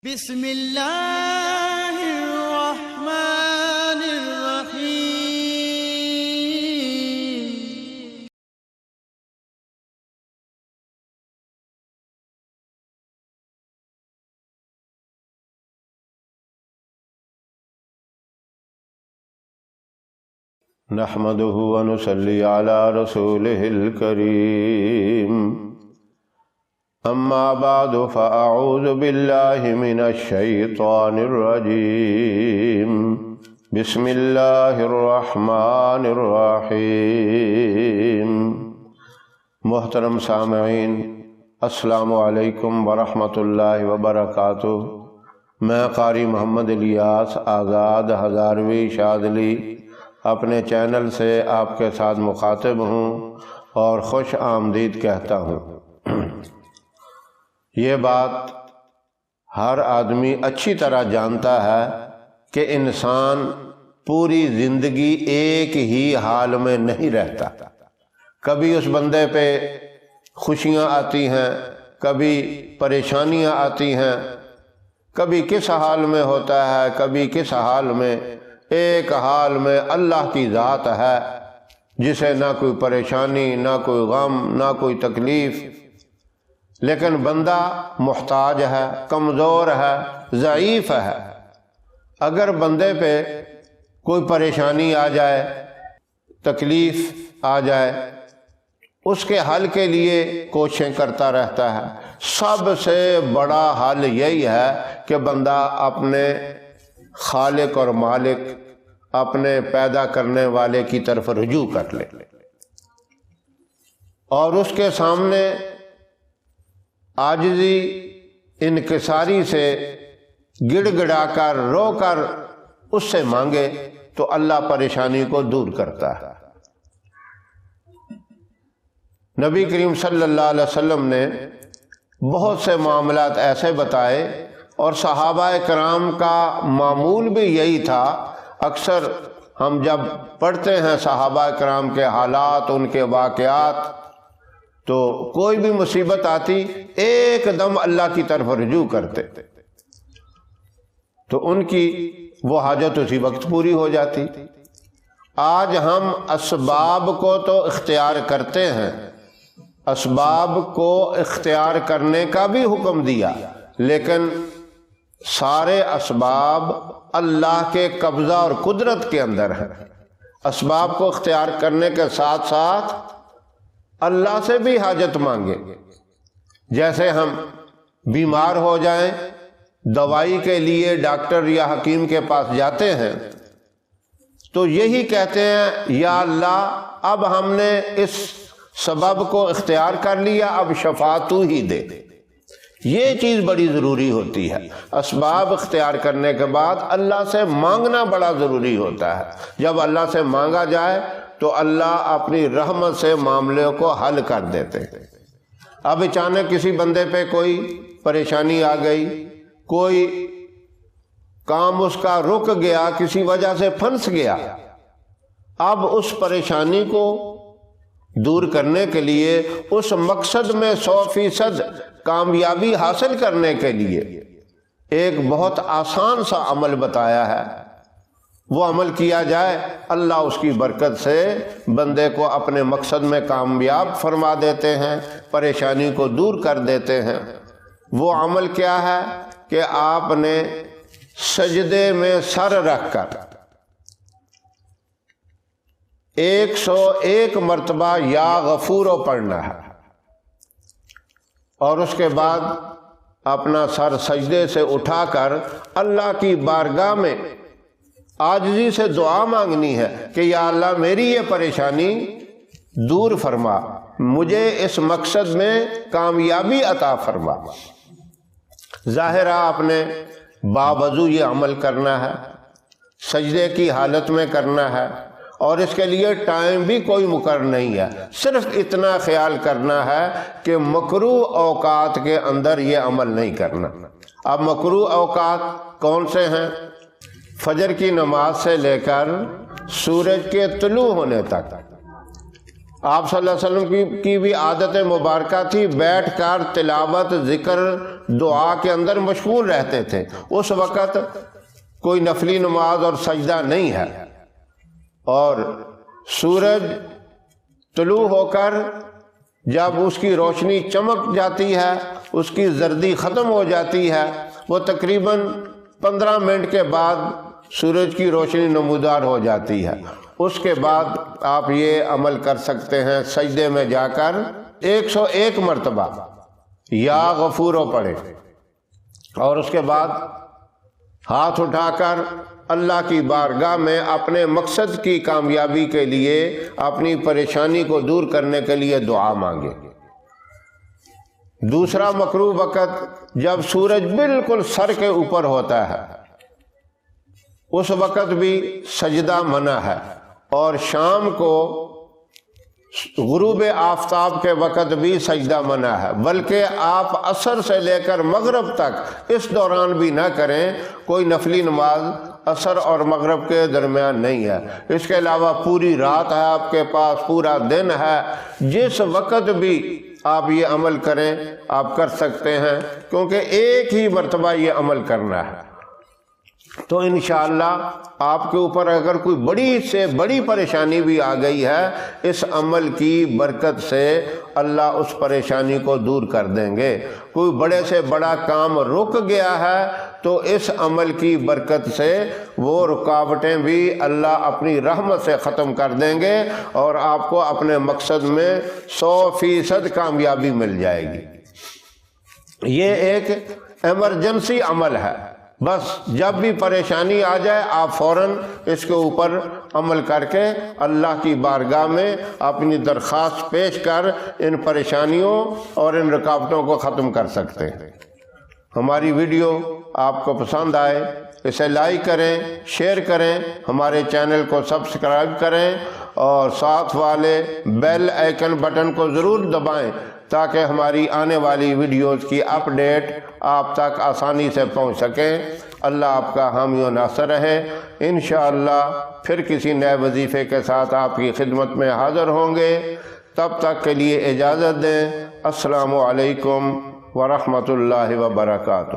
بسم اللہ الرحمن الرحیم۔ نحمده ونصلي على رسوله الكريم، اما بعد فاعوذ باللہ من الشیطان الرجیم، بسم اللہ الرحمن الرحیم۔ محترم سامعین، السلام علیکم ورحمۃ اللہ وبرکاتہ۔ میں قاری محمد الیاس آزاد ہزاروی شاذلی اپنے چینل سے آپ کے ساتھ مخاطب ہوں اور خوش آمدید کہتا ہوں۔ یہ بات ہر آدمی اچھی طرح جانتا ہے کہ انسان پوری زندگی ایک ہی حال میں نہیں رہتا۔ کبھی اس بندے پہ خوشیاں آتی ہیں، کبھی پریشانیاں آتی ہیں، کبھی کس حال میں ہوتا ہے، کبھی کس حال میں۔ ایک حال میں اللہ کی ذات ہے جسے نہ کوئی پریشانی، نہ کوئی غم، نہ کوئی تکلیف، لیکن بندہ محتاج ہے، کمزور ہے، ضعیف ہے۔ اگر بندے پہ کوئی پریشانی آ جائے، تکلیف آ جائے، اس کے حل کے لیے کوششیں کرتا رہتا ہے۔ سب سے بڑا حل یہی ہے کہ بندہ اپنے خالق اور مالک، اپنے پیدا کرنے والے کی طرف رجوع کر لے اور اس کے سامنے عاجزی، انکساری سے گڑ گڑا کر، رو کر اس سے مانگے تو اللہ پریشانی کو دور کرتا ہے۔ نبی کریم صلی اللہ علیہ وسلم نے بہت سے معاملات ایسے بتائے، اور صحابہ کرام کا معمول بھی یہی تھا۔ اکثر ہم جب پڑھتے ہیں صحابہ کرام کے حالات، ان کے واقعات، تو کوئی بھی مصیبت آتی ایک دم اللہ کی طرف رجوع کرتے تو ان کی وہ حاجت اسی وقت پوری ہو جاتی۔ آج ہم اسباب کو تو اختیار کرتے ہیں، اسباب کو اختیار کرنے کا بھی حکم دیا، لیکن سارے اسباب اللہ کے قبضہ اور قدرت کے اندر ہیں۔ اسباب کو اختیار کرنے کے ساتھ ساتھ اللہ سے بھی حاجت مانگے۔ جیسے ہم بیمار ہو جائیں، دوائی کے لیے ڈاکٹر یا حکیم کے پاس جاتے ہیں تو یہی کہتے ہیں، یا اللہ اب ہم نے اس سبب کو اختیار کر لیا، اب شفا تو ہی دے۔ یہ چیز بڑی ضروری ہوتی ہے۔ اسباب اختیار کرنے کے بعد اللہ سے مانگنا بڑا ضروری ہوتا ہے۔ جب اللہ سے مانگا جائے تو اللہ اپنی رحمت سے معاملے کو حل کر دیتے ہیں۔ اب اچانک کسی بندے پہ کوئی پریشانی آ گئی، کوئی کام اس کا رک گیا، کسی وجہ سے پھنس گیا، اب اس پریشانی کو دور کرنے کے لیے، اس مقصد میں 100% کامیابی حاصل کرنے کے لیے ایک بہت آسان سا عمل بتایا ہے۔ وہ عمل کیا جائے، اللہ اس کی برکت سے بندے کو اپنے مقصد میں کامیاب فرما دیتے ہیں، پریشانی کو دور کر دیتے ہیں۔ وہ عمل کیا ہے کہ آپ نے سجدے میں سر رکھ کر 101 مرتبہ یا غفورو پڑھنا ہے، اور اس کے بعد اپنا سر سجدے سے اٹھا کر اللہ کی بارگاہ میں عاجزی سے دعا مانگنی ہے کہ یا اللہ میری یہ پریشانی دور فرما، مجھے اس مقصد میں کامیابی عطا فرما۔ ظاہرہ آپ نے باوضو یہ عمل کرنا ہے، سجدے کی حالت میں کرنا ہے، اور اس کے لیے ٹائم بھی کوئی مقرر نہیں ہے۔ صرف اتنا خیال کرنا ہے کہ مکروہ اوقات کے اندر یہ عمل نہیں کرنا۔ اب مکروہ اوقات کون سے ہیں؟ فجر کی نماز سے لے کر سورج کے طلوع ہونے تک آپ صلی اللہ علیہ وسلم کی بھی عادت مبارکہ تھی، بیٹھ کر تلاوت، ذکر، دعا کے اندر مشغول رہتے تھے۔ اس وقت کوئی نفلی نماز اور سجدہ نہیں ہے، اور سورج طلوع ہو کر جب اس کی روشنی چمک جاتی ہے، اس کی زردی ختم ہو جاتی ہے، وہ تقریباً 15 منٹ کے بعد سورج کی روشنی نمودار ہو جاتی ہے۔ اس کے بعد آپ یہ عمل کر سکتے ہیں، سجدے میں جا کر 101 مرتبہ یا غفورو پڑھیں، اور اس کے بعد ہاتھ اٹھا کر اللہ کی بارگاہ میں اپنے مقصد کی کامیابی کے لیے، اپنی پریشانی کو دور کرنے کے لیے دعا مانگے۔ دوسرا مکروہ وقت جب سورج بالکل سر کے اوپر ہوتا ہے، اس وقت بھی سجدہ منع ہے، اور شام کو غروب آفتاب کے وقت بھی سجدہ منع ہے، بلکہ آپ عصر سے لے کر مغرب تک اس دوران بھی نہ کریں۔ کوئی نفلی نماز عصر اور مغرب کے درمیان نہیں ہے۔ اس کے علاوہ پوری رات ہے آپ کے پاس، پورا دن ہے، جس وقت بھی آپ یہ عمل کریں آپ کر سکتے ہیں، کیونکہ ایک ہی مرتبہ یہ عمل کرنا ہے۔ تو انشاءاللہ آپ کے اوپر اگر کوئی بڑی سے بڑی پریشانی بھی آ گئی ہے، اس عمل کی برکت سے اللہ اس پریشانی کو دور کر دیں گے۔ کوئی بڑے سے بڑا کام رک گیا ہے تو اس عمل کی برکت سے وہ رکاوٹیں بھی اللہ اپنی رحمت سے ختم کر دیں گے، اور آپ کو اپنے مقصد میں 100% کامیابی مل جائے گی۔ یہ ایک ایمرجنسی عمل ہے، بس جب بھی پریشانی آ جائے آپ فوراً اس کے اوپر عمل کر کے اللہ کی بارگاہ میں اپنی درخواست پیش کر ان پریشانیوں اور ان رکاوٹوں کو ختم کر سکتے ہیں۔ ہماری ویڈیو آپ کو پسند آئے اسے لائک کریں، شیئر کریں، ہمارے چینل کو سبسکرائب کریں، اور ساتھ والے بیل آئیکن بٹن کو ضرور دبائیں تاکہ ہماری آنے والی ویڈیوز کی اپڈیٹ آپ تک آسانی سے پہنچ سکیں۔ اللہ آپ کا حامی و ناصر رہے۔ انشاءاللہ پھر کسی نئے وظیفے کے ساتھ آپ کی خدمت میں حاضر ہوں گے، تب تک کے لیے اجازت دیں۔ السلام علیکم ورحمۃ اللہ وبرکاتہ۔